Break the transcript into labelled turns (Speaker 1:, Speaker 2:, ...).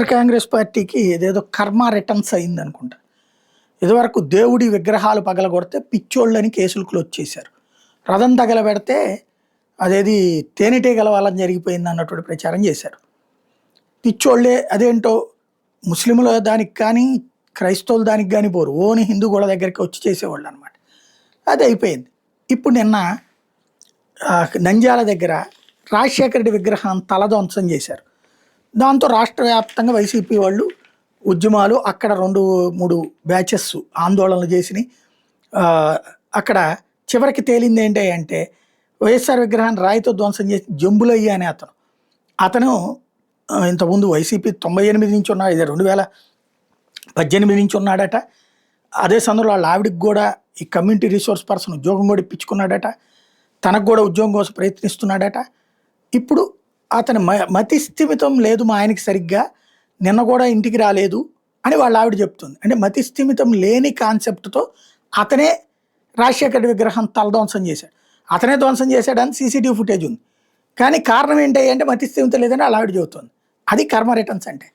Speaker 1: కాంగ్రెస్ పార్టీకి ఇదేదో కర్మ రిటర్న్స్ అయింది అనుకుంటా. ఇదివరకు దేవుడి విగ్రహాలు పగలగొడితే పిచ్చోళ్ళని కేసులు క్లోజ్ చేశారు. రథం తగలబెడితే అదేది తేనెటీగల వల్ల జరిగిపోయింది అన్నటువంటి ప్రచారం చేశారు. పిచ్చోళ్ళే అదేంటో ముస్లింల దానికి కానీ క్రైస్తవుల దానికి కానీ పోరు, ఓని హిందూ గోడ దగ్గరికి వచ్చి చేసేవాళ్ళు అనమాట. అది అయిపోయింది. ఇప్పుడు నిన్న నంద్యాల దగ్గర రాజశేఖర రెడ్డి విగ్రహం తలధ్వంసం చేశారు. దాంతో రాష్ట్ర వ్యాప్తంగా వైసీపీ వాళ్ళు ఉద్యమాలు అక్కడ 2-3 బ్యాచెస్ ఆందోళనలు చేసినాయి. అక్కడ చివరికి తేలింది ఏంటి అంటే వైఎస్ఆర్ విగ్రహాన్ని రాయితో ధ్వంసం చేసి జంబులయ్య అనే అతను ఇంతకుముందు వైసీపీ 98 నుంచి ఉన్నాడు, ఇది 2018 నుంచి ఉన్నాడట. అదే సమయంలో వాళ్ళ ఆవిడికి కూడా ఈ కమ్యూనిటీ రిసోర్స్ పర్సన్ ఉద్యోగం కూడా ఇప్పించుకున్నాడట, తనకు కూడా ఉద్యోగం కోసం ప్రయత్నిస్తున్నాడట. ఇప్పుడు అతని మతి స్థిమితం లేదు మా ఆయనకి సరిగ్గా, నిన్న కూడా ఇంటికి రాలేదు అని వాళ్ళ ఆవిడ చెప్తుంది. అంటే మతి స్థిమితం లేని కాన్సెప్ట్తో అతనే రాజశేఖర విగ్రహం తలధ్వంసం చేశాడు. అతనే ధ్వంసం చేశాడని సీసీటీవీ ఫుటేజ్ ఉంది. కానీ కారణం ఏంటి అంటే మతి స్థిమితం లేదని వాళ్ళ ఆవిడ చెబుతుంది. అది కర్మ రిటర్న్స్ అంటే.